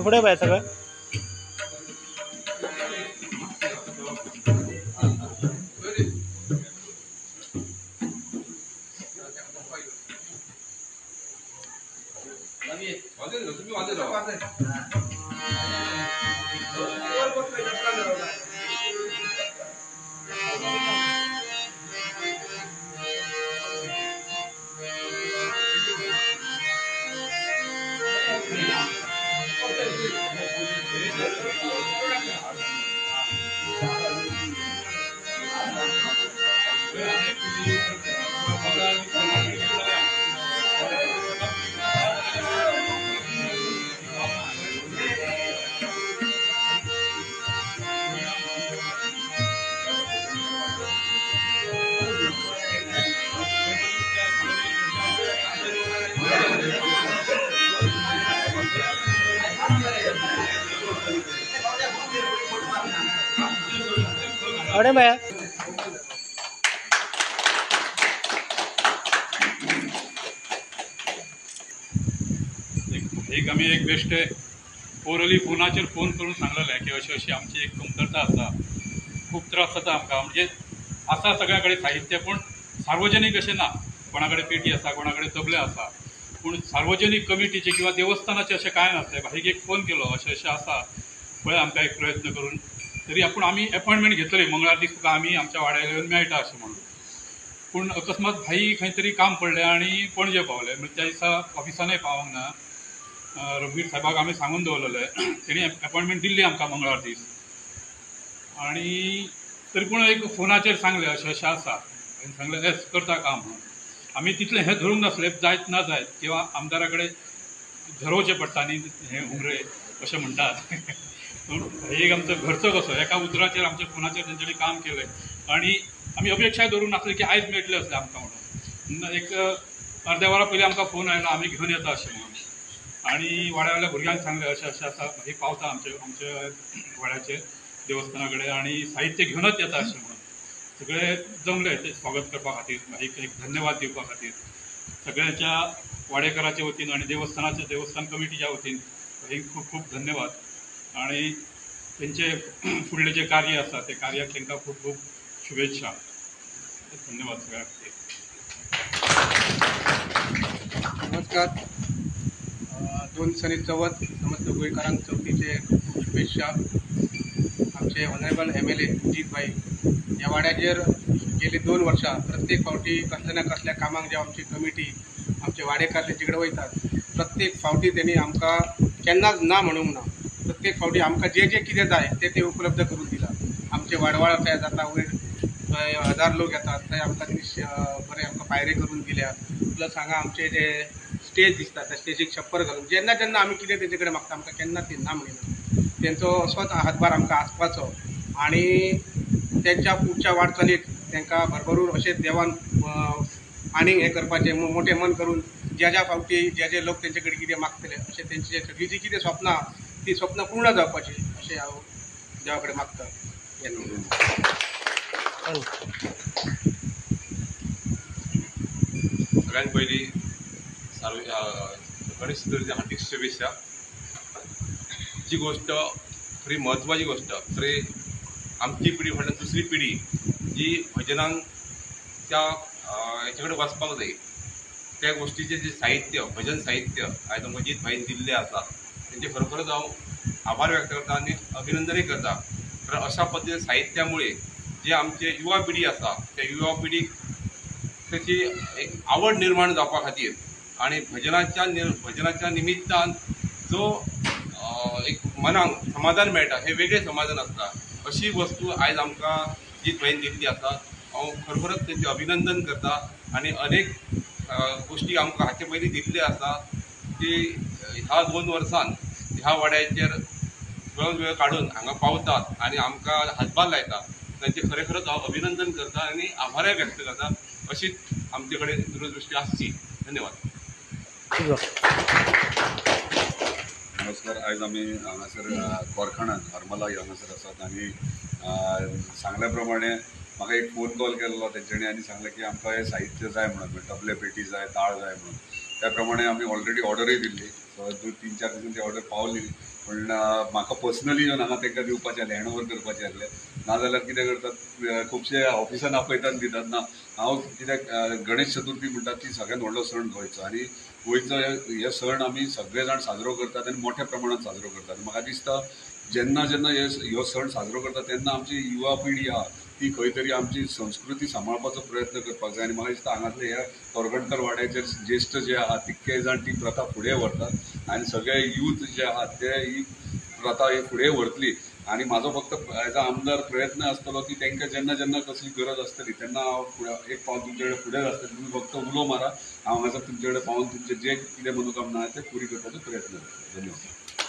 पुढे बाय सगळं अरे भैया एक आम्ही एक बेस्ट ओरली फोनाचेर फोन करून सांगलेले की अशी अशी आमची एक कमतरता आसा, खूप त्रास जाता आमकां. म्हणजे आसा सगळ्या कडेन साहित्य पण सार्वजनीक अशें ना. कोणा कडेन पेटी आसा, कोणा कडेन तबले आसा, पूण सार्वजनीक कमिटीचे किंवा देवस्थानाचे अशें कांय नासलें. भाईक एक फोन केलो अशें अशें आसा, पळय आमकां एक प्रयत्न करून तरी आपूण आमी अपॉयंटमेंट घेतली मंगळार दीस तुका आमी आमच्या वाड्यार येवन मेळटा अशें म्हणून. पूण अकस्मात भाई खंय तरी काम पडलें आनी पणजे पावले. म्हणजे त्या दिसा ऑफिसानूय पावोंक ना. रघुवीर साहेबाक आमी सांगून दवरलेलें, तेणी अपॉयंटमेंट दिल्ली आमकां मंगळार दीस. आनी तरी पूण एक फोनाचेर सांगलें अशें अशें आसा. सांगलें येस करता काम. आमी तितलें हें धरूंक नासलें जायत ना जायत किंवा आमदारा कडेन धरोवचें पडटा न्ही हें उमरे अशें म्हणटात. एक आमचो घरचो कसो एका उतराचेर आमच्या फोनाचेर तेंच्यांनी काम केलें आनी आमी अपेक्षाय धरूंक नासली की आयज मेळटलें असलें आमकां म्हणून. एक अर्द्या वरा पयलीं आमकां फोन आयलो आमी घेवन येता अशें म्हणून. आनी वाड्यावयल्या भुरग्यांक सांगलें अशें अशें आसा, हे पावता आमच्या वाड्याचेर देवस्थाना कडेन आनी साहित्य घेवनच येता अशें म्हणून. सगळे जमले ते स्वागत करपा खातीर, भाईक एक धन्यवाद दिवपा खातीर सगळ्यांच्या वाडेकाराच्या वतीन आनी देवस्थान कमिटीच्या वतीन भाईक खूब खूब धन्यवाद. आनी तेंचे फुडलें जें कार्य आसा ते कार्याक तांकां खूब खूब शुभेच्छा. धन्यवाद सगळ्या खातीर. नमस्कार. 2 दिसांनी चवथ समस्त गोंयकारांक चवथीचे खूब शुभेच्छा. आमचे ऑनरेबल MLA अजित भाई ह्या वाड्याचेर गेली 2 वर्सां प्रत्येक फावटी कसल्या ना कसल्या कामाक जे आमची कमिटी आमचे वाडेकार तेंचे कडेन वयतात, प्रत्येक फावटी त्यांनी आमकां केन्नाच ना म्हणूंक ना. प्रत्येक फावटी आमकां जे जे कितें जाय ते उपलब्ध करून दिला. आमचे वाडवाळ तयार जाता, वयर 1000 लोक येतात, थंय आमकां बरें आमकां पायरे करून दिल्या. प्लस हांगा आमचे जे स्टेज दिसता त्या स्टेजीक छप्पर घालून जेन्ना जेन्ना आमी कितें तेंचे कडेन मागता आमकां केन्ना ते ना म्हणिना. तेंचो असोच हातभार आमकां आसपाचो आनी तेंच्या पुढच्या वाटचालीक तांकां भरभरून अशें देवान आनीक हें करपाचें मोठें मन करून ज्या फावटी जे लोक तेंचे कडेन कितें मागतले अशें तेंची सगळीं जी कितें स्वप्नां ती स्वप्नां पूर्ण जावपाची अशें हांव देवा कडेन मागता. सगळ्यांत पयलीं गणेश चतुर्थी हार्दिक शुभेच्छा. जी गोष्ट खरी म्हत्वाची गोष्ट, खरी आमची पिढी फाटल्यान दुसरी पिढी जी भजनांक त्या हेचे कडेन वचपाक जाय, त्या गोष्टीचें जे साहित्य भजन साहित्य आयज आमकां अजीत भाईन दिल्लें आसा तेंचे खरोखरच हांव आभार व्यक्त करता आनी अभिनंदनय करता. कारण अशा पद्दतीन साहित्यामुळे जे आमचे युवा पिढी आसा त्या युवा पिढीक त्याची एक आवड निर्माण जावपा खातीर आणि भजनाच्या निमित्तान जो एक मनाक समाधान मेळटा हे वेगळे समाधान असता अशी वस्तू आयज आमकां जीत भाईन दिल्ली आसा हांव खरोखरच तेंचे अभिनंदन करता आणि अनेक गोष्टी आमकां हाचे पयलीं दिल्ले आसा की ह्या 2 वर्सान ह्या वाड्याचेर वेळ काढून हांगा पावतात आणि आमकां हातभार लायतात त्यांचे खरेखरच हांव अभिनंदन करता आणि आभारय व्यक्त करता अशीच आमचे कडेन दूरदृष्टी आसची. धन्यवाद. नमस्कार. आयज आमी हांगासर कोरखाण्यात हरमला हांगासर आसात आणि सांगल्या प्रमाणे म्हाका एक फोन कॉल केल्लो तेंच्यांनी आनी सांगलें की आमकां हे साहित्य जाय म्हणून तबले पेटी जाय ताळ जाय म्हणून. त्या प्रमाणे आमी ऑलरेडी ऑर्डरूय दिल्ली. सो 2-3-4 दिसान ती ऑर्डर पावली. पण म्हाका पर्सनली येवन हांगा तांकां दिवपाचें आहलें हँड ओवर करपाचें आहलें. नाजाल्यार कितें करतात खुबशे ऑफिसान आपयतात दितात ना. हांव कित्याक गणेश चतुर्थी म्हणटात ती सगळ्यात व्हडलो सण गोंयचो आनी गोंयचो हे सण आमी सगळे जाण साजरो करतात आनी मोठ्या प्रमाणात साजरो करतात. म्हाका दिसता जेन्ना जेन्ना ह्यो सण साजरो करतात तेन्ना आमची युवा पिढी आहा ती खंय तरी आमची संस्कृती सांबाळपाचो प्रयत्न करपाक जाय. आनी म्हाका दिसता हांगासले ह्या तोरगणकर वाड्याचेर ज्येश्ठ जे आहात तितके जाण ती प्रथा फुडें व्हरतात आनी सगळे यूथ जे आहात ते ही प्रथा ही फुडें व्हरतली. आणि माझो फक्त एज अ आमदार प्रयत्न आसतलो की तांकां जेन्ना जेन्ना कसली गरज आसतली तेन्ना हांव एक पावल तुमचे कडेन फुडें आसतलें. तुमी फक्त उलो मारा. हांव हांगासर तुमचे कडेन पावून तुमचे जे कितें मनोकामना आहा ते पुरी करपाचो प्रयत्न करता. धन्यवाद.